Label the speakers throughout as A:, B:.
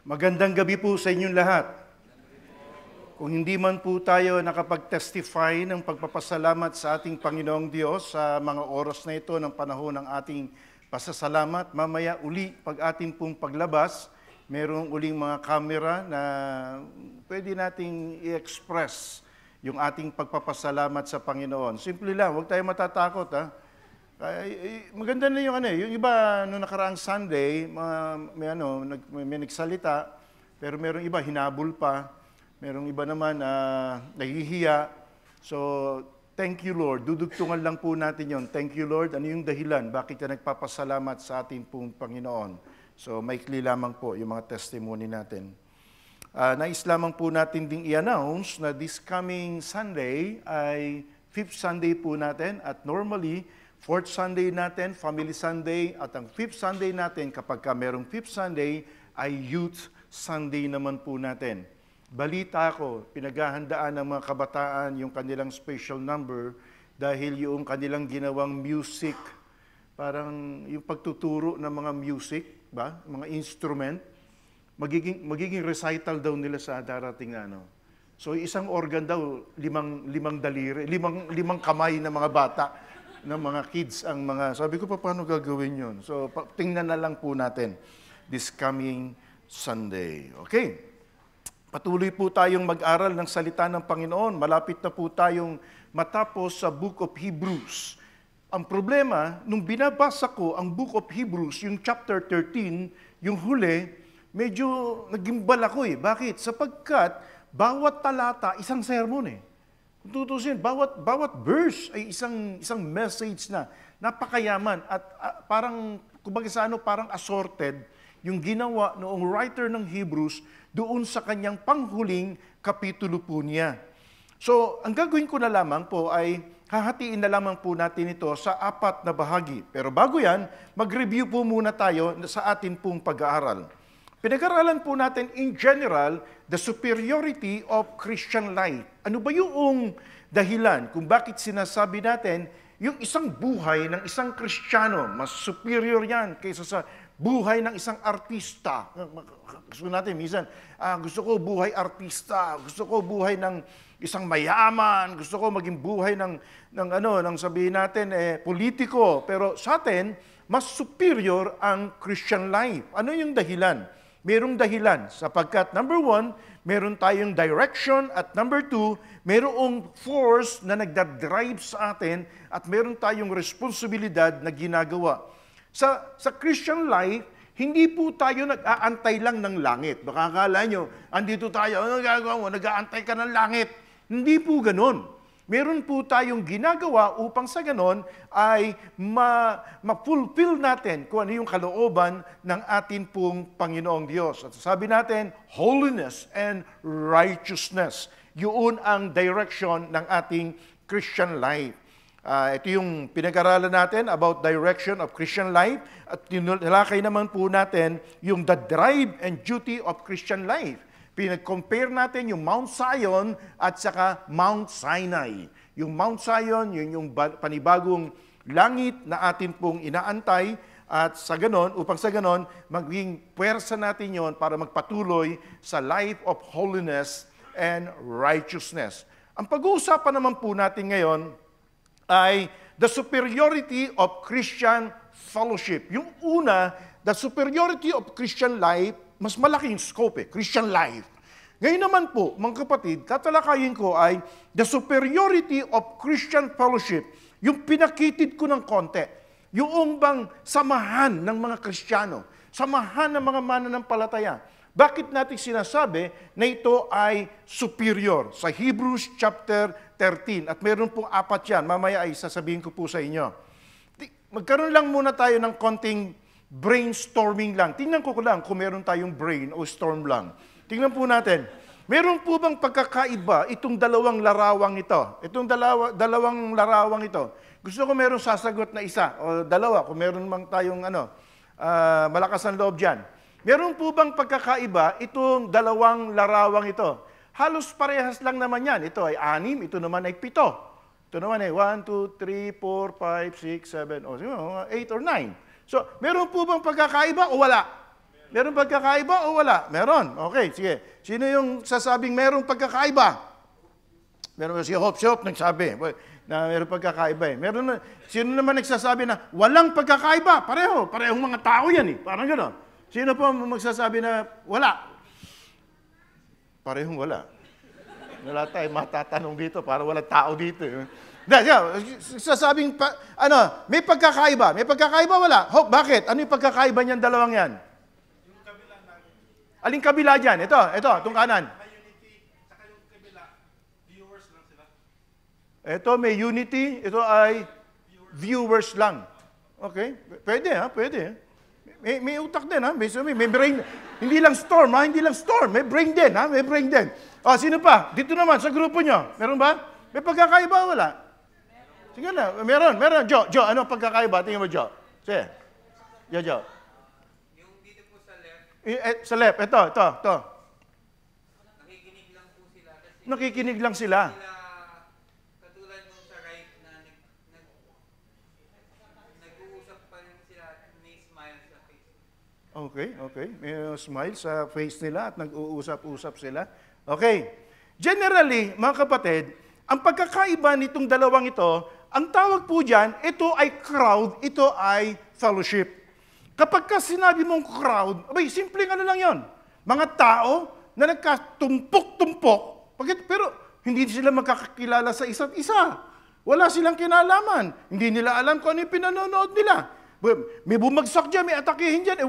A: Magandang gabi po sa inyong lahat. Kung hindi man po tayo nakapag-testify ng pagpapasalamat sa ating Panginoong Diyos sa mga oras na ito ng panahon ng ating pasasalamat, mamaya uli pag ating pong paglabas, mayroong uling mga kamera na pwede nating i-express yung ating pagpapasalamat sa Panginoon. Simple lang, huwag tayo matatakot ha. Maganda na yung iba noong nakaraang Sunday, may nagsalita, pero merong iba hinabol pa, merong iba naman nahihiya. So, thank you Lord. Dudugtungan lang po natin yon. Thank you Lord. Ano yung dahilan? Bakit ka nagpapasalamat sa ating pong Panginoon? So, maikli lamang po yung mga testimony natin. Nais lamang po natin ding i-announce na this coming Sunday ay 5th Sunday po natin at normally 4th Sunday natin, Family Sunday, at ang 5th Sunday natin, kapag merong 5th Sunday, ay Youth Sunday naman po natin. Balita ko, pinaghahandaan ng mga kabataan yung kanilang special number dahil yung kanilang ginawang music, parang yung pagtuturo ng mga music, ba? Mga instrument, magiging recital daw nila sa darating na So isang organ daw, limang daliri, limang kamay ng mga bata, ng mga kids ang mga, sabi ko pa paano gagawin yun? So tingnan na lang po natin this coming Sunday. Okay, patuloy po tayong mag-aral ng salita ng Panginoon. Malapit na po tayong matapos sa Book of Hebrews. Ang problema, nung binabasa ko ang Book of Hebrews, yung chapter 13, yung huli, medyo nagimbal ako eh. Bakit? Sapagkat bawat talata isang sermon eh. Kung tutusin, bawat verse ay isang message na napakayaman at parang, kumbaga sa parang assorted yung ginawa noong writer ng Hebrews doon sa kanyang panghuling kapitulo po niya. So, ang gagawin ko na lamang po ay hahatiin na lamang po natin ito sa 4 na bahagi. Pero bago yan, mag-review po muna tayo sa atin pong pag-aaral. Pinag-aralan po natin in general the superiority of Christian life. Ano ba yung dahilan kung bakit sinasabi natin yung isang buhay ng isang Kristiyano, mas superior yan kaysa sa buhay ng isang artista. Gusto natin minsan, gusto ko buhay artista, gusto ko buhay ng isang mayaman, gusto ko maging buhay ng sabihin natin, politiko. Pero sa atin, mas superior ang Christian life. Ano yung dahilan? Merong dahilan sapagkat number 1, meron tayong direction at number 2, merong force na nagdadrive sa atin at meron tayong responsibilidad na ginagawa. Sa Christian life, hindi po tayo nag-aantay lang ng langit. Baka akala nyo, andito tayo, ano gagawa mo? Nag-aantay ka ng langit. Hindi po ganun. Meron po tayong ginagawa upang sa ganon ay ma-fulfill natin kung ano yung kalooban ng atin pong Panginoong Diyos. At sabi natin, holiness and righteousness. Yun ang direction ng ating Christian life. Ito yung pinag-aralan natin about direction of Christian life at tinalakay naman po natin yung the drive and duty of Christian life. Pinag-compare natin yung Mount Zion at saka Mount Sinai. Yung Mount Zion, yun yung panibagong langit na atin pong inaantay at sa ganon, upang sa ganon, maging puwersa natin yon para magpatuloy sa life of holiness and righteousness. Ang pag-uusapan naman po natin ngayon ay the superiority of Christian fellowship. Yung una, the superiority of Christian life, mas malaking scope Christian life. Ngayon naman po, mga kapatid, tatalakayin ko ay the superiority of Christian fellowship. Yung pinakitid ko ng konti. Yung bang samahan ng mga Kristiyano, samahan ng mga mananampalataya. Bakit natin sinasabi na ito ay superior? Sa Hebrews chapter 13, at meron pong 4 yan, mamaya ay sasabihin ko po sa inyo. Magkaroon lang muna tayo ng konting brainstorming lang. Tingnan ko lang kung meron tayong brain o storm lang. Tingnan po natin. Meron po bang pagkakaiba itong dalawang larawang ito? Itong dalawang larawang ito. Gusto ko meron sasagot na isa o dalawa kung meron mang tayong malakas ang loob dyan. Meron po bang pagkakaiba itong dalawang larawang ito? Halos parehas lang naman yan. Ito ay 6, ito naman ay 7. Ito naman ay 1, 2, 3, 4, 5, 6, 7, 8 or 9. So, meron po bang pagkakaiba o wala? Meron pagkakaiba o wala? Meron. Okay, sige. Sino yung sasabing merong pagkakaiba? Meron si Hope nagsabi na meron pagkakaiba eh. Sino naman nagsasabi na walang pagkakaiba? Parehong mga tao yan eh. Parang gano'n. Sino po magsasabi na wala? Parehong wala. Wala tayo matatanong dito para wala tao dito. Sasabing, may pagkakaiba. May pagkakaiba, wala. Hope, bakit? Ano yung pagkakaiba niyan, dalawang yan?
B: Yung kabila namin.
A: Aling kabila dyan? Ito, itong kanan.
B: May unity, saka yung kabila, viewers lang sila.
A: Ito may unity, ito ay viewers lang. Okay? Pwede ha, pwede. May utak din ha, may brain. Hindi lang storm ha, hindi lang storm. May brain din ha, may brain din. O, sino pa? Dito naman, sa grupo nyo. Meron ba? May pagkakaiba wala? Sige na, meron. Jo, ano pagkakaiba? Tingnan mo, Jo. Sige. Jo.
C: Yung dito po sa left,
A: Sa left, ito.
C: nakikinig lang po sila. Kasi
A: Nakikinig lang sila.
C: sila, katulad nung sa right na nag-uusap pa rin sila, may smile sa face.
A: Okay. May smile sa face nila at nag-uusap-usap sila. Okay. Generally, mga kapatid, ang pagkakaiba nitong dalawang ito, ang tawag po dyan, ito ay crowd, ito ay fellowship. Kapag ka sinabi mong crowd, simpleng ano lang yon. Mga tao na nagkatumpok-tumpok, pero hindi sila magkakakilala sa isa't isa. Wala silang kinalaman. Hindi nila alam kung ano yung pinanonood nila. May bumagsak dyan, may atakihin dyan.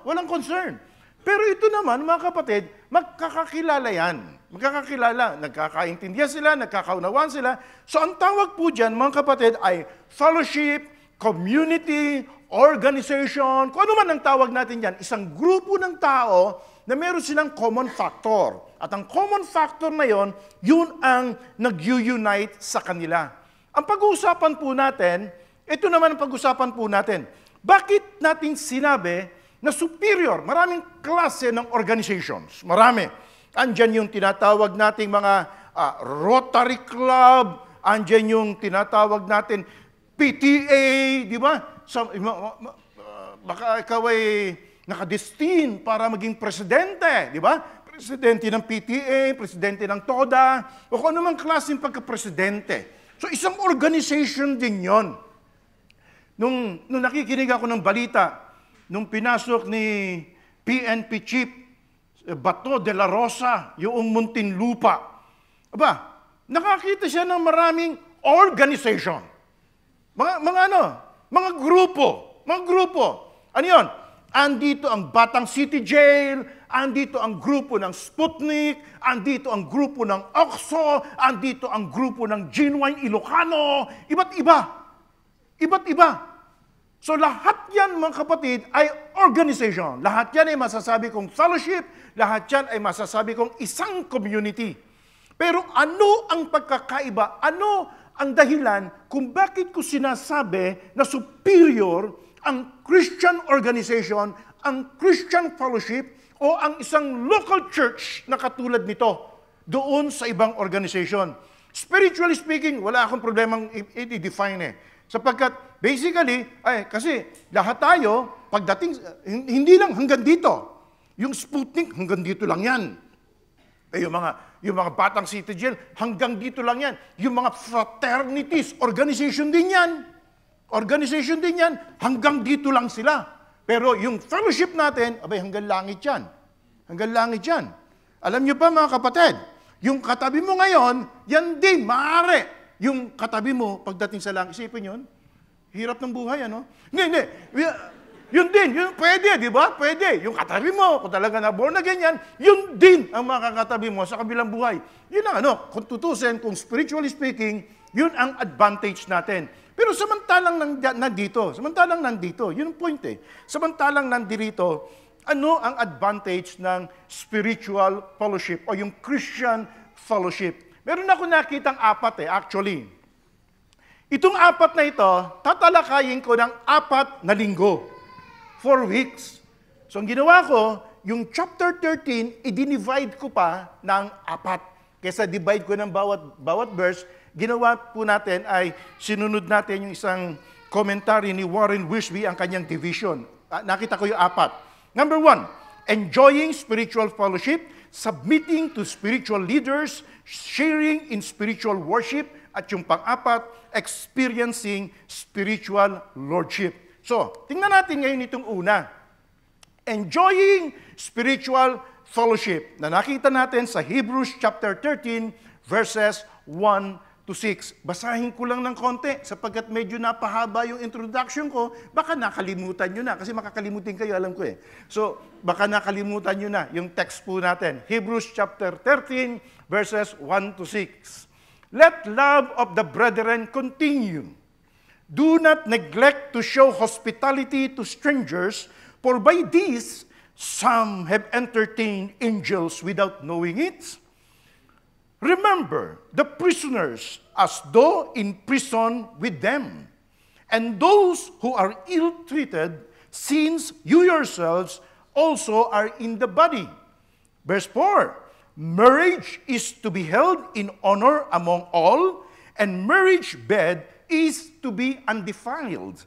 A: Walang concern. Pero ito naman, mga kapatid, magkakakilala yan. Magkakakilala, nagkakaintindihan sila, nagkakaunawan sila. So ang tawag po dyan, mga kapatid, ay fellowship, community, organization, kung ano man ang tawag natin dyan, isang grupo ng tao na meron silang common factor. At ang common factor na yon, yun ang nag-unite sa kanila. Ang pag-uusapan po natin, ito naman ang pag-uusapan po natin. Bakit natin sinabi na superior? Maraming klase ng organizations. Marami. Andyan yung tinatawag nating mga Rotary Club, andyan yung tinatawag natin PTA, di ba? Baka ikaw ay nakadestin para maging presidente, di ba? Presidente ng PTA, presidente ng TODA, o kung anumang klaseng pagka-presidente. So isang organization din yon. Nung nakikinig ako ng balita, nung pinasok ni PNP Chief Bato de la Rosa, yung Muntinlupa, nakakita siya ng maraming organization. Mga grupo. Ano yun? Andito ang Batang City Jail, andito ang grupo ng Sputnik, andito ang grupo ng OXO, andito ang grupo ng Genuine Ilocano, iba't iba. So lahat yan, mga kapatid, ay organization. Lahat yan ay masasabi kong fellowship, lahat yan ay masasabi kong isang community. Pero ano ang pagkakaiba? Ano ang dahilan kung bakit ko sinasabi na superior ang Christian organization, ang Christian fellowship, o ang isang local church na katulad nito doon sa ibang organization? Spiritually speaking, wala akong problemang i-define Sapagkat, basically, kasi lahat tayo, pagdating, hindi lang hanggang dito. Yung Sputnik, hanggang dito lang yan. Yung mga Batang City Jail, hanggang dito lang yan. Yung mga fraternities, organization din yan. Hanggang dito lang sila. Pero yung fellowship natin, hanggang langit yan. Alam nyo pa, mga kapatid, yung katabi mo ngayon, yan din, maaari. Yung katabi mo, pagdating sa langit, isipin yun, hirap ng buhay, ano? Hindi. Yun din, pwede, di ba? Pwede. Yung katabi mo, kung talaga na born again yan, yun din ang makakatabi mo sa kabilang buhay. Yun ang kung tutusin, kung spiritually speaking, yun ang advantage natin. Pero samantalang nandito, yun ang point Samantalang nandito, ano ang advantage ng spiritual fellowship o yung Christian fellowship? Meron ako nakitang apat actually. Itong apat na ito, tatalakayin ko ng 4 na linggo. 4 weeks. So ang ginawa ko, yung chapter 13, i-divide ko pa ng 4. Kesa divide ko ng bawat verse, ginawa po natin ay sinunod natin yung isang commentary ni Warren Wiersbe, ang kanyang division. Nakita ko yung 4. Number 1, enjoying spiritual fellowship, submitting to spiritual leaders, sharing in spiritual worship, at yung pang-apat, experiencing spiritual lordship. So, tingnan natin ngayon itong una. Enjoying spiritual fellowship na nakita natin sa Hebrews chapter 13 verses 1 to 6. Basahin ko lang ng konti sapagkat medyo napahaba yung introduction ko. Baka nakalimutan nyo na kasi makakalimutin kayo, alam ko eh. So, baka nakalimutan nyo na yung text po natin. Hebrews chapter 13 verses 1 to 6. Let love of the brethren continue. Do not neglect to show hospitality to strangers, for by this some have entertained angels without knowing it. Remember the prisoners as though in prison with them, and those who are ill-treated, since you yourselves also are in the body. Verse 4, marriage is to be held in honor among all, and marriage bed is to be undefiled.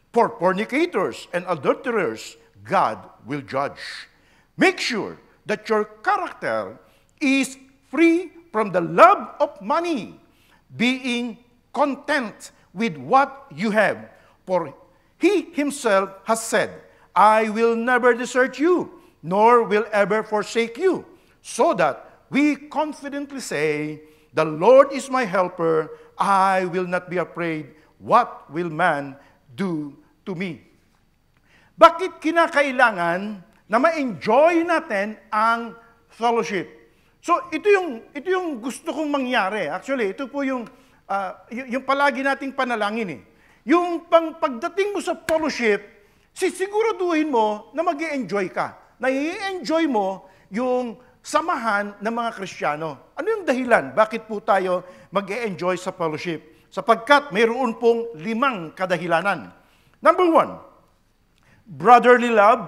A: For fornicators and adulterers, God will judge. Make sure that your character is free from the love of money, being content with what you have. For he himself has said, I will never desert you, nor will ever forsake you. So that we confidently say, the Lord is my helper, I will not be afraid. What will man do to me? Bakit kinakailangan na ma-enjoy natin ang fellowship? So, ito yung gusto kong mangyari. Actually, ito po yung palagi nating panalangin eh. Yung pagdating mo sa fellowship, sisiguraduhin mo na mag-i-enjoy ka. Na i-enjoy mo yung samahan ng mga Kristiyano. Ano yung dahilan? Bakit po tayo mag-e-enjoy sa fellowship? Sapagkat mayroon pong 5 kadahilanan. Number 1, brotherly love.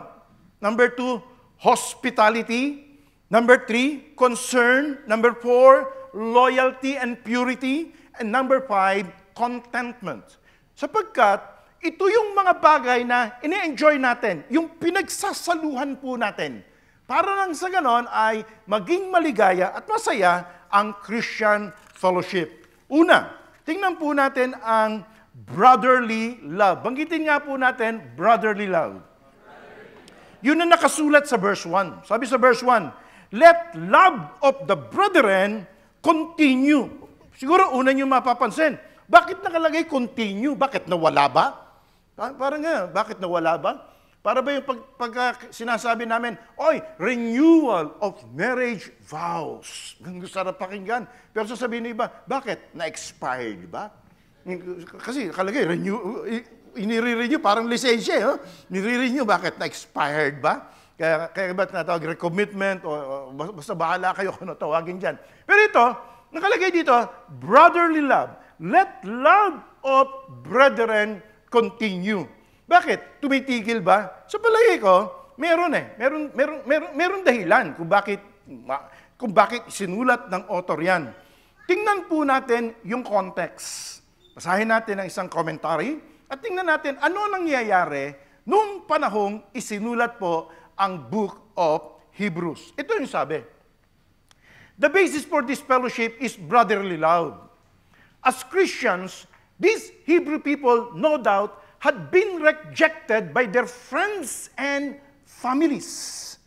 A: Number 2, hospitality. Number 3, concern. Number 4, loyalty and purity. And number 5, contentment. Sapagkat ito yung mga bagay na ini-enjoy natin, yung pinagsasaluhan po natin. Para lang sa ganon ay maging maligaya at masaya ang Christian fellowship. Una, tingnan po natin ang brotherly love. Banggitin nga po natin, brotherly love. Yun ang nakasulat sa verse 1. Sabi sa verse 1, let love of the brethren continue. Siguro una nyo mapapansin, bakit nakalagay continue? Bakit nawala ba? Parang nga, bakit nawala ba? Para ba yung pag sinasabi namin, oy, renewal of marriage vows. Sarap pakinggan. Pero sasabihin ng iba, bakit? Na-expired ba? Kasi kalagay, inire-renew, parang lisensya. Oh? Nire-renew, bakit? Na-expired ba? Kaya ba't natawag recommitment o basta bahala kayo kung natawagin dyan. Pero ito, nakalagay dito, brotherly love. Let love of brethren continue. Bakit? Tumitigil ba? Sa palagay ko, meron eh. Meron dahilan kung bakit sinulat ng author yan. Tingnan po natin yung context. Basahin natin ang isang commentary at tingnan natin ano nangyayari nung panahong isinulat po ang Book of Hebrews. Ito yung sabi. The basis for this fellowship is brotherly love. As Christians, these Hebrew people, no doubt, had been rejected by their friends and families.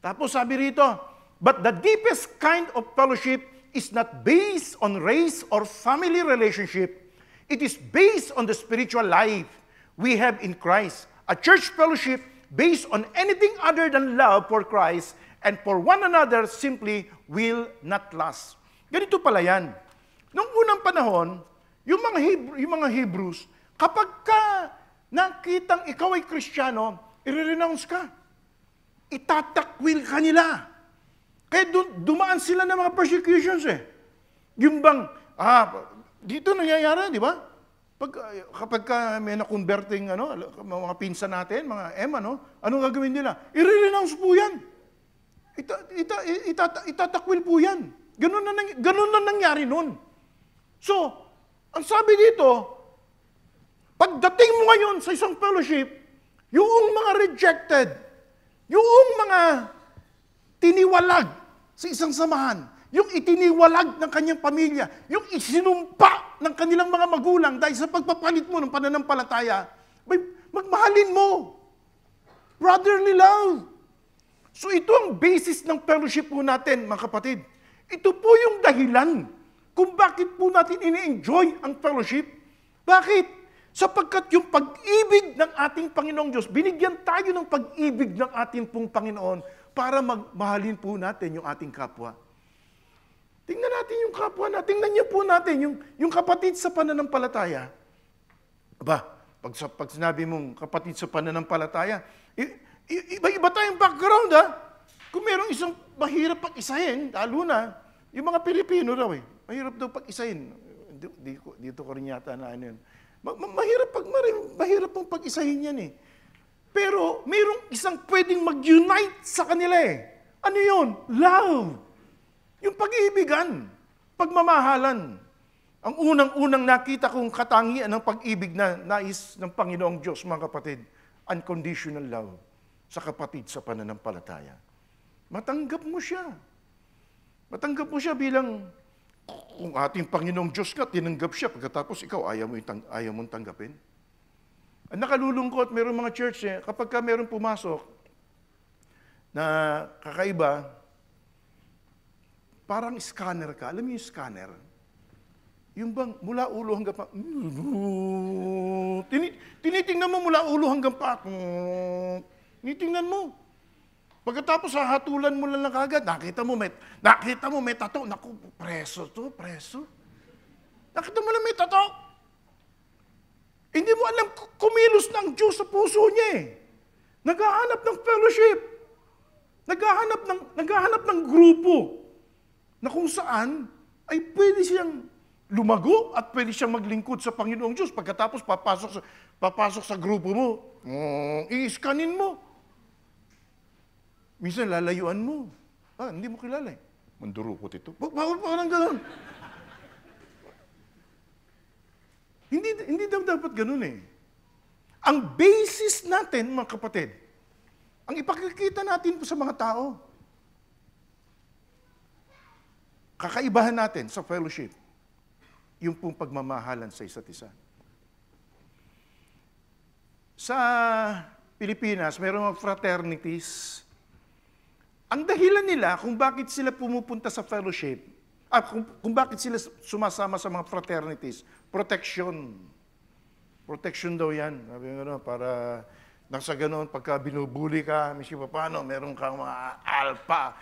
A: Tapos sabi rito, but the deepest kind of fellowship is not based on race or family relationship. It is based on the spiritual life we have in Christ. A church fellowship based on anything other than love for Christ and for one another simply will not last. Ganito pala yan. Noong unang panahon, yung mga Hebrews, kapag ka nakitang ikaw ay Kristiyano, i-renounce ka. Itatakwil ka nila. Kaya dumaan sila ng mga persecutions eh. Yung bang, dito nangyayari, di ba? Kapag ka may na-converting mga pinsan natin, mga anong gagawin nila? I-renounce po yan. Itatakwil po yan. Ganun na nangyari nun. So, ang sabi dito, pagdating mo ngayon sa isang fellowship, yung mga rejected, Yung mga tiniwalag sa isang samahan, yung itiniwalag ng kanyang pamilya, yung isinumpa ng kanilang mga magulang dahil sa pagpapalit mo ng pananampalataya, magmahalin mo. Brotherly love. So ito ang basis ng fellowship po natin, mga kapatid. Ito po yung dahilan kung bakit po natin ini-enjoy ang fellowship. Bakit? Sapagkat yung pag-ibig ng ating Panginoong Diyos, binigyan tayo ng pag-ibig ng ating pong Panginoon para magmahalin po natin yung ating kapwa. Tingnan natin yung kapwa natin. Tingnan niyo po natin yung kapatid sa pananampalataya. Aba, pag sinabi mong kapatid sa pananampalataya, iba-iba tayong background, ha? Kung merong isang mahirap pag-isahin, lalo na, yung mga Pilipino raw mahirap daw pag-isahin. Dito ko rin yata na ano yun. Mahirap pong pag-isahin yan Pero mayroong isang pwedeng mag-unite sa kanila Ano yun? Love. Yung pag-iibigan. Pagmamahalan. Ang unang-unang nakita kong katangian ng pag-ibig na nais ng Panginoong Diyos, mga kapatid, unconditional love sa kapatid sa pananampalataya. Matanggap mo siya. Matanggap mo siya bilang kung ating Panginoong Diyos ka, tinanggap siya, pagkatapos ikaw, ayaw mong tanggapin. Ang nakalulungkot, mayroong mga church, kapag ka mayroong pumasok na kakaiba, parang scanner ka. Alam mo yung scanner? Yung bang mula ulo hanggang pa, tinitingnan mo mula ulo hanggang pa, tinitingnan mo. Pagkatapos hahatulan mo lang kagad, nakita mo may tato. Naku, preso to, preso. Nakita mo lang may tato. Hindi mo alam kumilos ng Diyos sa puso niya Naghahanap ng fellowship. Naghahanap ng grupo na kung saan ay pwede siyang lumago at pwede siyang maglingkod sa Panginoong Diyos. Pagkatapos papasok sa grupo mo, i-scanin mo. Minsan lalayuan mo. Hindi mo kilala Mandurukot ito. Parang gano'n. Hindi daw dapat gano'n Ang basis natin, mga kapatid, ang ipakikita natin sa mga tao, kakaibahan natin sa fellowship, yung pong pagmamahalan sa isa't isa. Sa Pilipinas, mayroong mga fraternities. Ang dahilan nila kung bakit sila pumupunta sa fellowship, kung bakit sila sumasama sa mga fraternities, protection. Protection daw yan. Sabi nga para nasa ganoon, pagka binubuli ka, mismo paano, meron kang mga alpha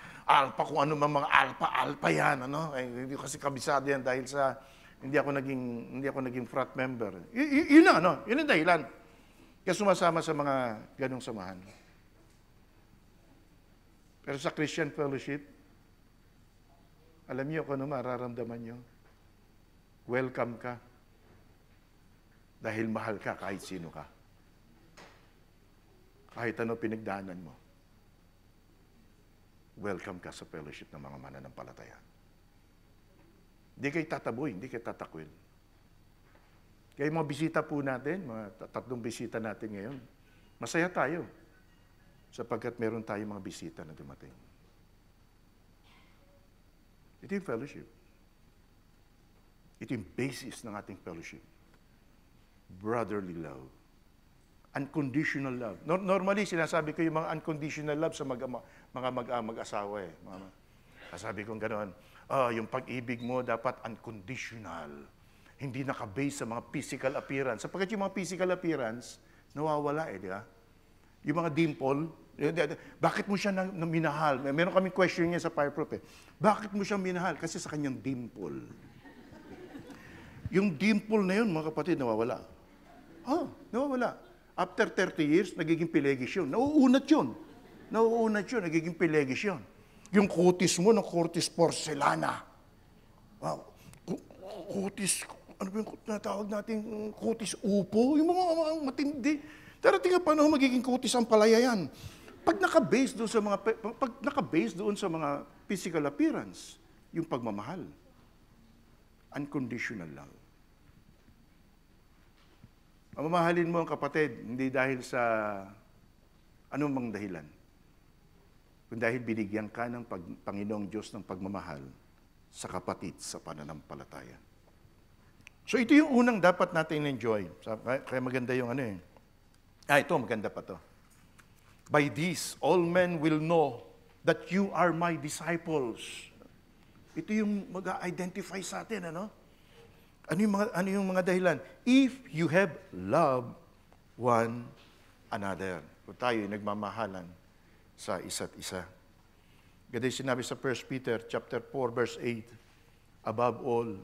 A: kung ano mga alpha yan, hindi ko kasi kabisado yan dahil sa hindi ako naging frat member. Yun ang dahilan. Kaya sumasama sa mga ganong samahan. Pero sa Christian fellowship, alam niyo kung ano mararamdaman niyo? Welcome ka. Dahil mahal ka kahit sino ka. Kahit ano pinagdaanan mo. Welcome ka sa fellowship ng mga mananampalataya. Hindi kayo tataboy, hindi kayo tatakwil. Kaya mga bisita po natin, mga 3 bisita natin ngayon, masaya tayo. Sapagkat meron tayong mga bisita na dumating. Ito yung fellowship. Ito yung basis ng ating fellowship. Brotherly love. Unconditional love. Normally, sinasabi ko yung mga unconditional love sa mga mag-asawa Sabi ko gano'n, yung pag-ibig mo dapat unconditional. Hindi nakabase sa mga physical appearance. Sapagkat yung mga physical appearance, nawawala di ba? Yung mga dimple, bakit mo siya minahal? Meron kaming question niya sa Fireproof Bakit mo siya minahal? Kasi sa kanyang dimple. Yung dimple na yun, mga kapatid, nawawala. Nawawala. After 30 years, nagiging pilegis yun. Nauunat yun, nagiging pilegis yun. Yung kutis mo, ng kutis porcelana. Wow. Kutis, ano ba yung natawag natin? Kutis upo? Yung mga matindi. Darating ang panahon, magiging kutis ang palaya yan. Pag naka-base doon sa mga physical appearance, yung pagmamahal. Unconditional love. Mamahalin mo ang kapatid, hindi dahil sa anumang dahilan. kung dahil binigyan ka ng Panginoong Diyos ng pagmamahal sa kapatid sa pananampalataya. So ito yung unang dapat natin enjoy. Kaya maganda yung ano eh. Ito, maganda pa to. By this, all men will know that you are my disciples. Ito yung mag-identify sa atin, ano? Ano yung mga dahilan? If you have love one another. Kung tayo nagmamahalan sa isa't isa. Ganda yung sinabi sa 1 Peter chapter 4, verse 8, above all,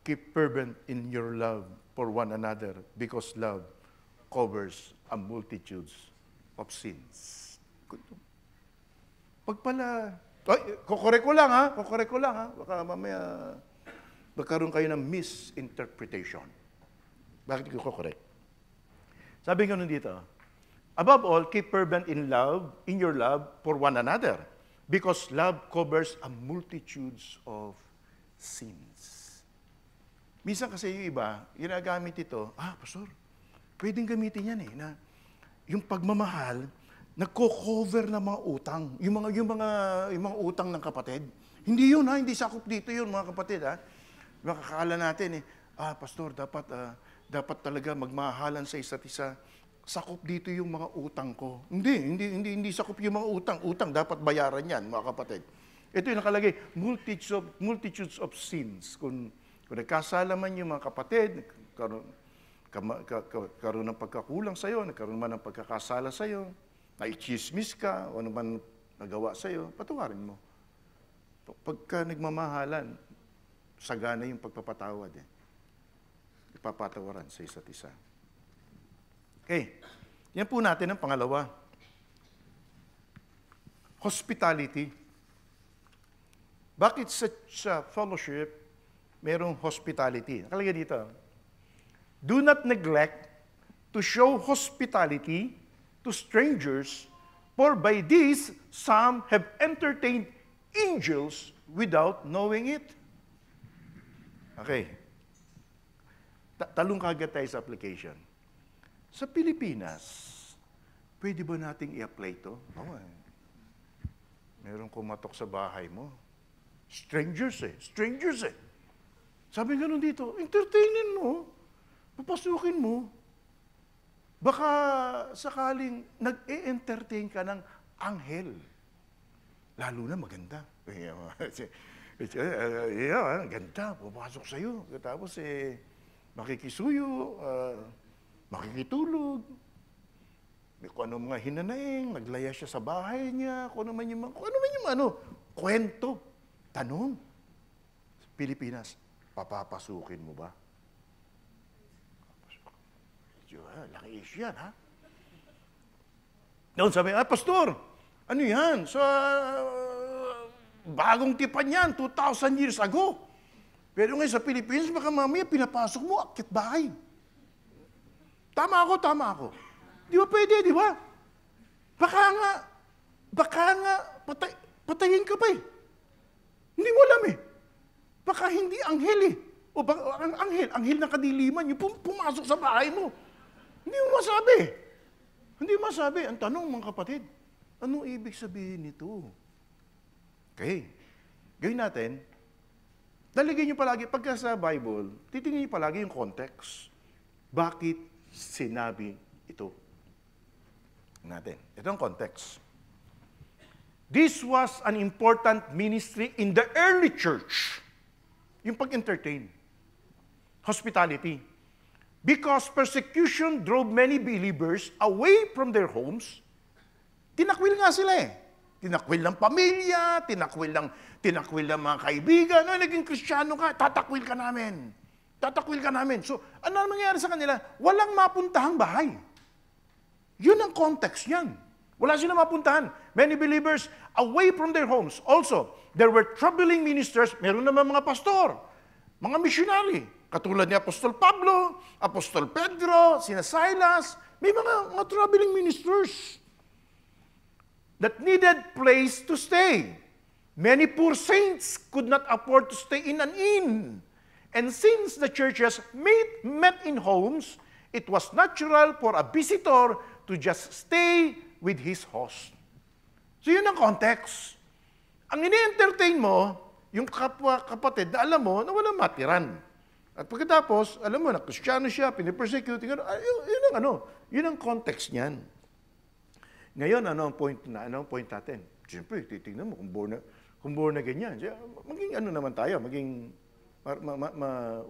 A: keep fervent in your love for one another, because love covers a multitudes of sins. Pag pala, kukorek ko lang ha, baka mamaya magkaroon kayo ng misinterpretation. Bakit ko kukorek? Sabi nga nun dito, above all, keep fervent in your love for one another, because love covers a multitudes of sins. Minsan kasi yung iba, ginagamit ito, pastor, pwedeng gamitin yan na yung pagmamahal, nagko-cover ng mga utang. Yung mga utang ng kapatid. Hindi yun hindi sakop dito yun mga kapatid Makakala natin pastor, dapat talaga magmahalan sa isa't isa. Sakop dito yung mga utang ko. Hindi sakop yung mga utang. Utang dapat bayaran yan, mga kapatid. Ito yung nakalagay, multitudes of sins. Kung nagkasala man yung mga kapatid, karoon ng pagkakulang sa'yo, nagkaroon man ng pagkakasala sa'yo, naichismis ka, o ano man nagawa sa'yo, patawarin mo. Pagka nagmamahalan, sagana yung pagpapatawad. Ipapatawaran sa isa't isa. Okay. Yan po natin ang pangalawa. Hospitality. Bakit sa fellowship merong hospitality? Nakalagay dito. Do not neglect to show hospitality to strangers, for by this some have entertained angels without knowing it. Okay. Talong kagad tayo sa application. Sa Pilipinas, pwede ba nating i-apply ito? Meron kumatok sa bahay mo. Strangers eh. Sabi nga nun dito, entertainin mo. Papasukin mo. Baka sakaling nag-e-entertain ka ng anghel. Lalo na maganda. Ganda, papasok sa'yo. Tapos makikisuyo, makikitulog. Kung ano mga hinanaing, naglaya siya sa bahay niya, kung ano man yung kwento. Tanong, Pilipinas, papapasukin mo ba? Laki issue yan, ha? Noon sabi, pastor, ano yan? Sa bagong tipan yan, 2,000 years ago. Pero ngayon sa Pilipinas, baka mamaya pinapasok mo, akit bahay. Tama ako. Di ba pwede, di ba? Baka nga, patayin ka pa eh. Hindi mo alam eh. Baka hindi anghel eh. O baka ang anghel na kadiliman, yung pumasok sa bahay mo. Hindi mo masabi. Ang tanong mga kapatid, anong ibig sabihin nito? Okay. Gawin natin, daligin niyo palagi, pagka sa Bible, titingnan niyo palagi yung context. Bakit sinabi ito? Natin. Ito ang context. This was an important ministry in the early church. Yung pag-entertain. Hospitality. Because persecution drove many believers away from their homes, tinakwil nga sila eh. Tinakwil ng pamilya, tinakwil ng mga kaibigan. Naging Kristiyano ka, tatakwil ka namin. So, ano mangyayari sa kanila? Walang mapuntahang bahay. Yun ang context niyan. Wala silang mapuntahan. Many believers away from their homes. Also, there were troubling ministers. Meron naman mga pastor, mga missionary. Katulad ni Apostol Pablo, Apostol Pedro, sina Silas. May mga troubling ministers that needed place to stay. Many poor saints could not afford to stay in an inn. And since the churches met in homes, it was natural for a visitor to just stay with his host. So yun ang context. Ang ini-entertain mo, yung kapwa kapatid na alam mo na walang matiran. At pagkatapos, alam mo na Kristiyano siya, pinipersecute, yun ang context niyan. Ngayon, ano ang point natin? Siyempre, titignan mo kung born na ganyan. Maging naman tayo, maging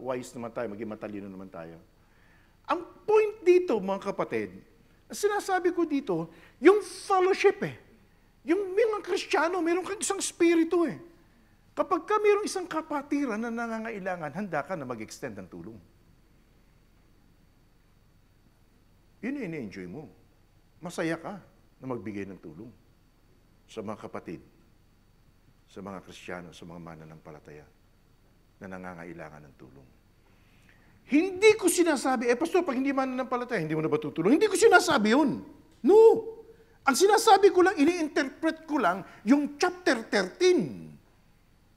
A: wise naman tayo, maging matalino naman tayo. Ang point dito, mga kapatid, sinasabi ko dito, yung fellowship Yung mga Kristiyano, mayroon kang isang spirito Kapag ka mayroong isang kapatiran na nangangailangan, handa ka na mag-extend ng tulong. Yun ini-enjoy mo. Masaya ka na magbigay ng tulong sa mga kapatid, sa mga Kristiyano, sa mga mananampalataya na nangangailangan ng tulong. Hindi ko sinasabi, pastor, pag hindi mananampalataya, hindi mo na ba tutulong? Hindi ko sinasabi yun. No. Ang sinasabi ko lang, ini-interpret ko lang yung chapter 13.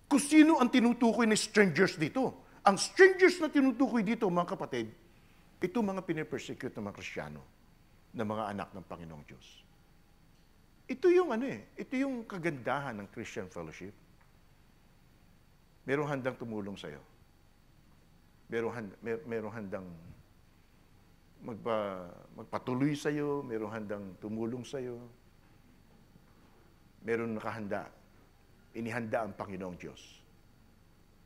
A: Kung sino ang tinutukoy ni strangers dito. Ang strangers na tinutukoy dito, mga kapatid, ito mga pinipersecute ng mga Kristiyano, na mga anak ng Panginoong Diyos. Ito yung ito yung kagandahan ng Christian fellowship. Merong handang tumulong sa'yo. Merong handang magpatuloy sa'yo, merong handang tumulong sa'yo, meron nakahanda, inihanda ang Panginoong Diyos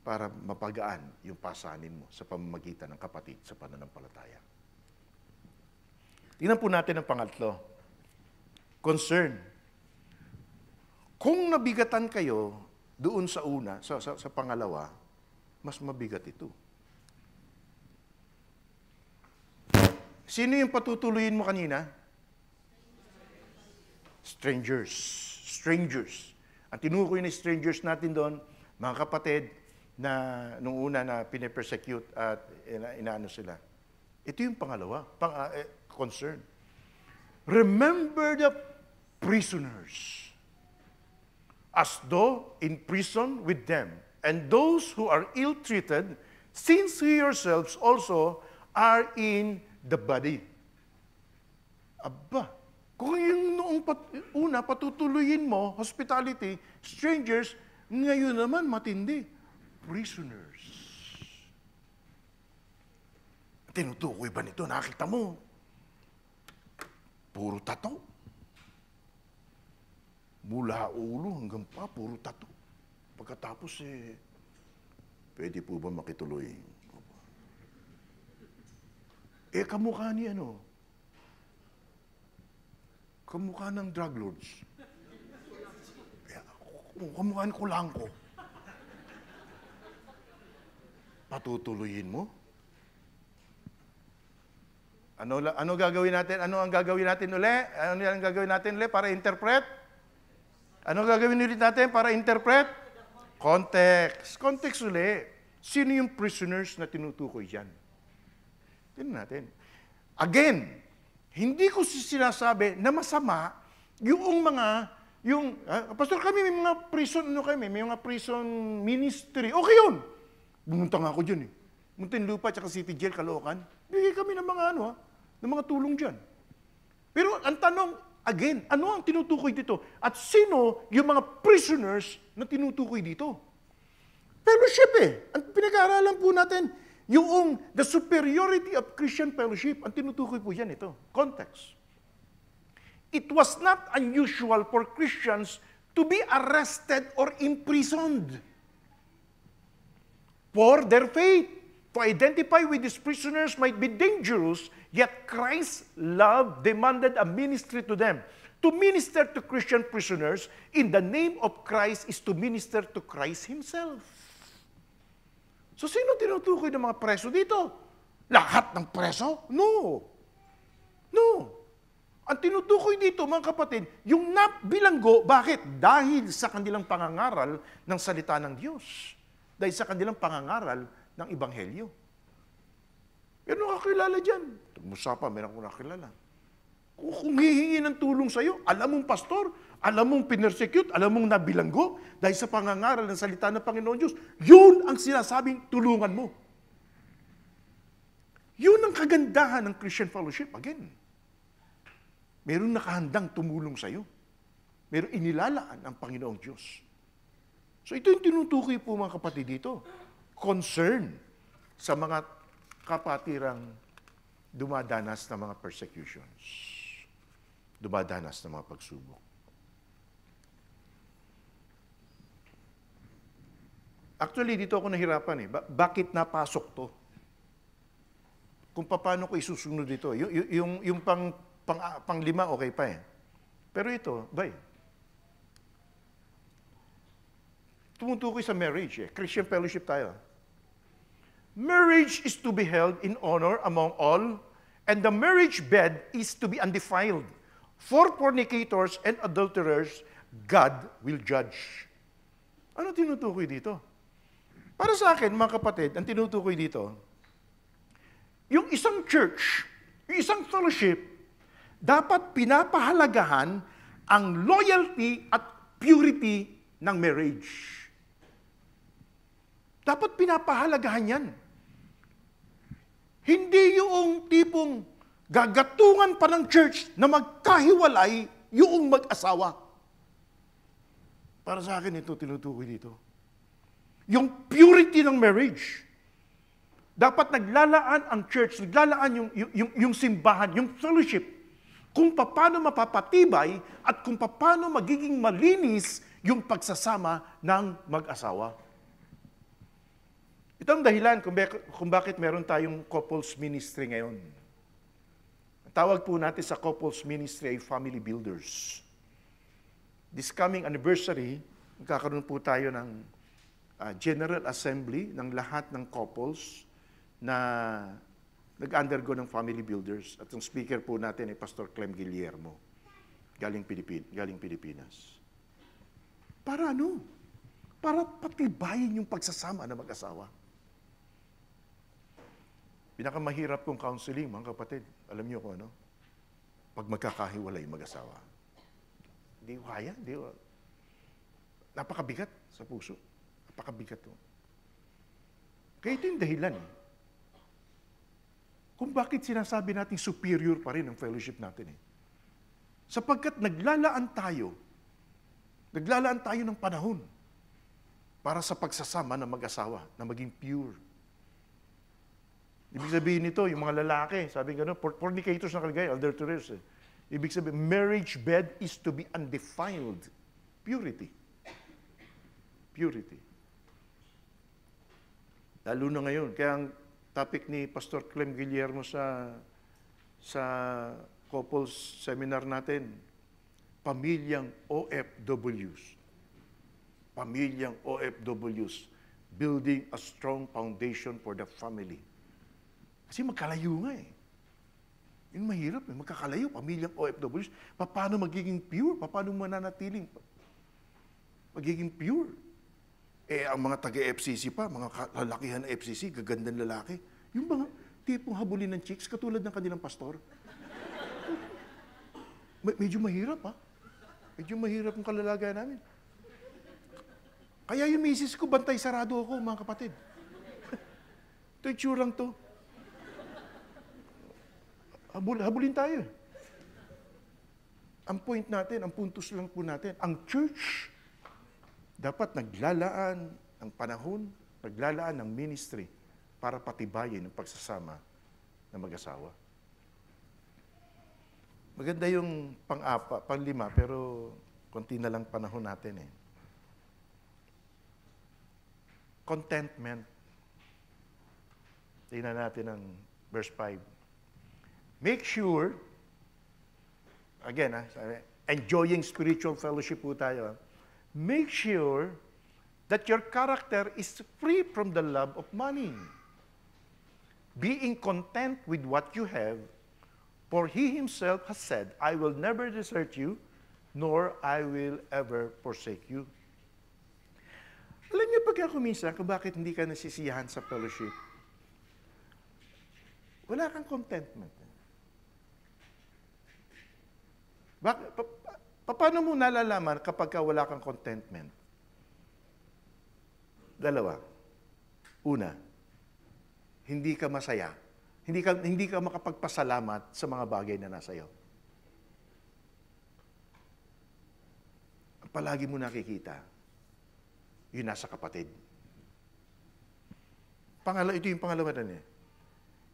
A: para mapagaan yung pasanin mo sa pamamagitan ng kapatid sa pananampalataya. Tingnan po natin ang pangatlo. Concern. Kung nabigatan kayo doon sa una, sa pangalawa, mas mabigat ito. Sino yung patutuloyin mo kanina? Strangers. Strangers. Ang tinukoy ni strangers natin doon, mga kapatid, na nung una na pinipersecute at inaano sila. Ito yung pangalawa, concern. Remember the prisoners, as though in prison with them, and those who are ill-treated, since we yourselves also are in the body. Aba, kung yung noong una patutuloyin mo, hospitality, strangers, ngayon naman matindi, prisoners. Tinutukoy ba nito? Nakita mo? Puro tato. Mula ulo hanggang pa, puro tato. Pagkatapos pwede po ba makituloy? Kamukha ni kamukha ng drug lords. Kamukha ni Kulangko. Patutuloyin mo? Ano gagawin natin? Ano ang gagawin natin uli? Ano ang gagawin natin uli para interpret? Ano gagawin ulit natin para interpret? Context. Context uli. Sino yung prisoners na tinutukoy dyan? Tingnan natin. Again, hindi ko sinasabi na masama yung pastor, kami may mga prison, may mga prison ministry. Okay yun. Bumunta nga ako dyan Muntinlupa at City Jail, Caloocan. Bigay kami ng mga ng mga tulong dyan. Pero ang tanong, again, ano ang tinutukoy dito? At sino yung mga prisoners na tinutukoy dito? Fellowship Ang pinag-aaralan po natin, yung the superiority of Christian fellowship, ang tinutukoy po yan ito. Context. It was not unusual for Christians to be arrested or imprisoned for their faith. To identify with these prisoners might be dangerous, yet Christ's love demanded a ministry to them. To minister to Christian prisoners in the name of Christ is to minister to Christ Himself. So, sino tinutukoy ng mga preso dito? Lahat ng preso? No. No. Ang tinutukoy dito, mga kapatid, yung bilanggo, bakit? Dahil sa kanilang pangangaral ng salita ng Diyos. Dahil sa kanilang pangangaral ng Ebanghelyo. Meron nakakilala dyan. Musapa, meron ko nakilala. Kung hihingi ng tulong sa'yo, alam mong pastor, alam mong pinersecute, alam mong nabilanggo, dahil sa pangangaral ng salita ng Panginoon Diyos, yun ang sinasabing tulungan mo. Yun ang kagandahan ng Christian fellowship. Again, meron nakahandang tumulong sa'yo. Meron inilalaan ang Panginoong Diyos. So ito yung tinutukoy po mga kapatid dito. Concern sa mga kapatirang dumadanas ng mga persecutions. Dumadanas ng mga pagsubok. Actually, dito ako nahirapan eh. Bakit napasok to? Kung paano ko isusunod dito. Yung pang-lima, okay pa eh. Pero ito, tumutukoy sa marriage eh. Christian fellowship tayo. Marriage is to be held in honor among all, and the marriage bed is to be undefiled. For fornicators and adulterers, God will judge. Ano tinutukoy dito? Para sa akin, mga kapatid, ang tinutukoy dito, yung isang church, yung isang fellowship, dapat pinapahalagahan ang loyalty at purity ng marriage. Dapat pinapahalagahan yan. Hindi yung tipong gagatungan pa ng church na magkahiwalay yung mag-asawa. Para sa akin, ito tinutukoy dito. Yung purity ng marriage. Dapat naglalaan ang church, naglalaan yung simbahan, yung fellowship, kung paano mapapatibay at kung paano magiging malinis yung pagsasama ng mag-asawa. Ito ang dahilan kung bakit meron tayong couples ministry ngayon. Ang tawag po natin sa couples ministry ay family builders. This coming anniversary, magkakaroon po tayo ng General Assembly ng lahat ng couples na nag-undergo ng family builders. At yung speaker po natin ay Pastor Clem Guillermo, galing Pilipinas. Para ano? Para patibayin yung pagsasama ng mag-asawa. Pinakamahirap kong counseling, mga kapatid. Alam niyo kung ano? Pag magkakahiwalay mag-asawa. Hindi ko kaya. Napakabigat sa puso. Napakabigat to. Kaya ito yung dahilan. Kung bakit sinasabi natin superior pa rin ang fellowship natin. Sapagkat naglalaan tayo ng panahon para sa pagsasama ng mag-asawa na maging pure. Ibig sabihin nito, yung mga lalaki, sabi gano'n, fornicators na kalagay, adulterers. Ibig sabihin, marriage bed is to be undefiled. Purity. Purity. Lalo na ngayon. Kaya ang topic ni Pastor Clem Guillermo sa couples seminar natin, pamilyang OFWs. Pamilyang OFWs. Building a strong foundation for the family. Kasi magkalayo nga eh. Yung mahirap eh. Magkakalayo, pamilyang OFWs. Paano magiging pure? Paano mananatiling magiging pure? Ang mga taga-FCC pa, mga lalakihan na FCC, gagandang lalaki. Yung mga tipong habulin ng chicks, katulad ng kanilang pastor. Medyo mahirap ha. Medyo mahirap ang kalalagayan namin. Kaya yung misis ko, bantay sarado ako, mga kapatid. Ito yung tsurang to. Habulin tayo. Ang point natin, ang puntos lang po natin, ang church, dapat naglalaan ng panahon, naglalaan ng ministry para patibayin ang pagsasama ng mag-asawa. Maganda yung pang-lima, pero konti na lang panahon natin eh. Contentment. Tingnan natin ang verse 5. Make sure, again, enjoying spiritual fellowship po tayo. Make sure that your character is free from the love of money. Being content with what you have, for he himself has said, I will never desert you, nor I will ever forsake you. Alam niyo pag ako minsan, kung bakit hindi ka nasisiyahan sa fellowship, wala kang contentment. Paano mo nalalaman kapag wala kang contentment? Dalawa. Una, hindi ka masaya. Hindi ka makapagpasalamat sa mga bagay na nasa iyo. palagi mo nakikita, yun nasa kapatid. Ito yung pangalawa na niya.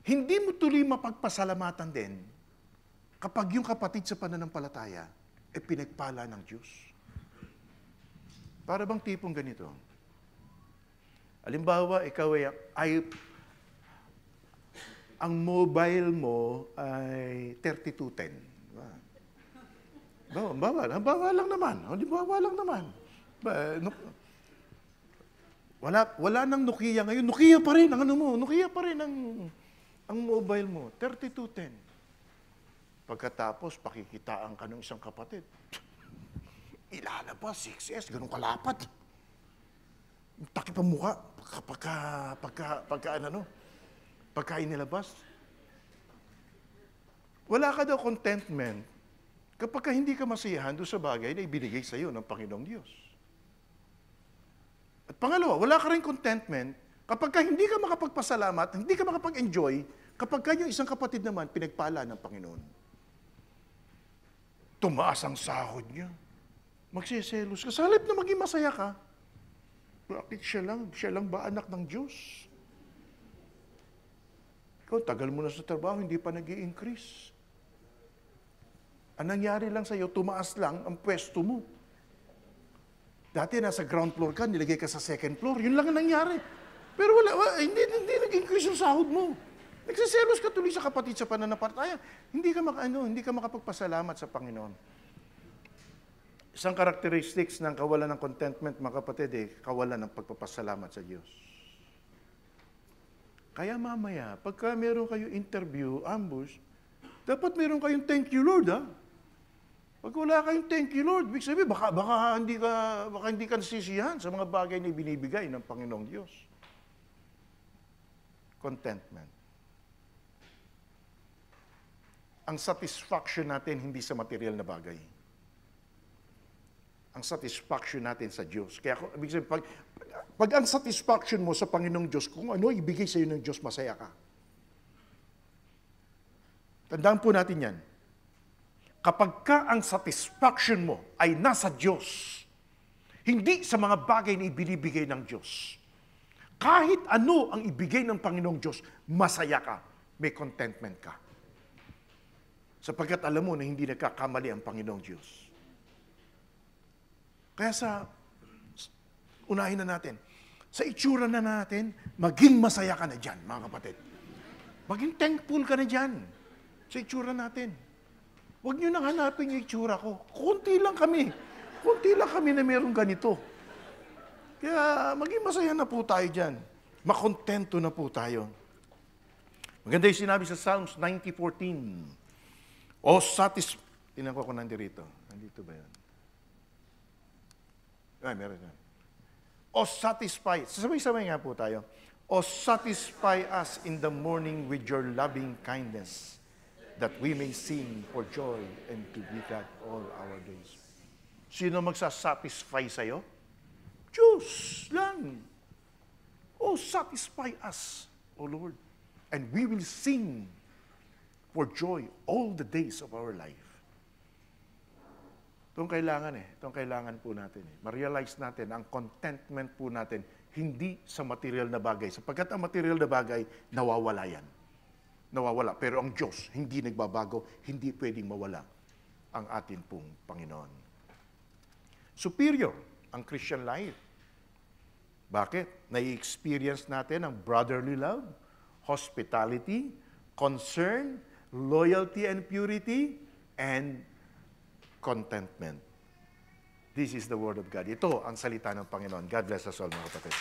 A: Hindi mo tuloy mapagpasalamatan din kapag yung kapatid sa pananampalataya ay pinagpala ng Diyos. Para bang tipong ganito? Halimbawa, ikaw ang mobile mo ay 3210. Bawa lang naman. Bawa lang naman. Wala nang Nokia ngayon. Nokia pa rin ang Nokia pa rin ang mobile mo. 3210. Pagkatapos, pakikitaan ka ng isang kapatid. Ilalabas, 6S, ganun kalapat. Takip ang mukha. Pagka inilabas. Wala ka daw contentment kapag hindi ka masiyahan doon sa bagay na ibinigay sa iyo ng Panginoong Diyos. At pangalawa, wala ka rin contentment kapag hindi ka makapagpasalamat, hindi ka makapag-enjoy, kapag yung isang kapatid naman pinagpala ng Panginoon. Tumaas ang sahod niya. Magsiselos ka. Sa halip na maging masaya ka, bakit siya lang ba anak ng Diyos? Ikaw, tagal mo na sa trabaho, hindi pa nag-i-increase. Ang nangyari lang sa'yo, tumaas lang ang pwesto mo. Dati nasa ground floor ka, nilagay ka sa second floor. Yun lang ang nangyari. Pero hindi nag-increase yung sahod mo. Nagsiselos ka tuloy sa kapatid sa pananampalataya. Hindi ka makapagpasalamat sa Panginoon. Isang characteristics ng kawalan ng contentment, mga kapatid, kawalan ng pagpapasalamat sa Diyos. Kaya mamaya, pagka meron kayo interview, ambush, dapat meron kayong thank you, Lord, ha? Pag wala kayong thank you, Lord, ibig sabihin, baka hindi ka nasisiyahan sa mga bagay na binibigay ng Panginoong Diyos. Contentment. Ang satisfaction natin hindi sa material na bagay. Ang satisfaction natin sa Diyos. Kaya, ibig sabihin, pag ang satisfaction mo sa Panginoong Diyos, kung ano ibigay sa iyo ng Diyos, masaya ka. Tandaan po natin yan. Kapag ang satisfaction mo ay nasa Diyos, hindi sa mga bagay na ibinibigay ng Diyos, kahit ano ang ibigay ng Panginoong Diyos, masaya ka, may contentment ka. Sapagkat alam mo na hindi nagkakamali ang Panginoong Diyos. Kaya unahin na natin, sa itsura na natin, maging masaya ka na dyan, mga kapatid. Maging thankful ka na dyan sa itsura natin. Huwag nyo nang hanapin yung itsura ko. Kunti lang kami. Kunti lang kami na meron ganito. Kaya maging masaya na po tayo dyan. Makontento na po tayo. Maganda yung sinabi sa Psalms 90:14. Tingnan ko kung nandito. Nandito ba yun? Ay, meron yan. Satisfy. Sabay-sabay nga po tayo. Satisfy us in the morning with your loving kindness, that we may sing for joy and to be glad all our days. Sino magsasatisfy sa'yo? Diyos lang. Satisfy us, O Lord, and we will sing for joy all the days of our life. Itong kailangan po natin. Ma-realize natin, ang contentment po natin, hindi sa material na bagay. Sapagkat ang material na bagay, nawawala yan. Nawawala. Pero ang Diyos, hindi nagbabago, hindi pwedeng mawala ang atin pong Panginoon. Superior ang Christian life. Bakit? Nai-experience natin ang brotherly love, hospitality, concern, loyalty and purity, and contentment. This is the Word of God. Ito ang salita ng Panginoon. God bless us all, mga kapatid.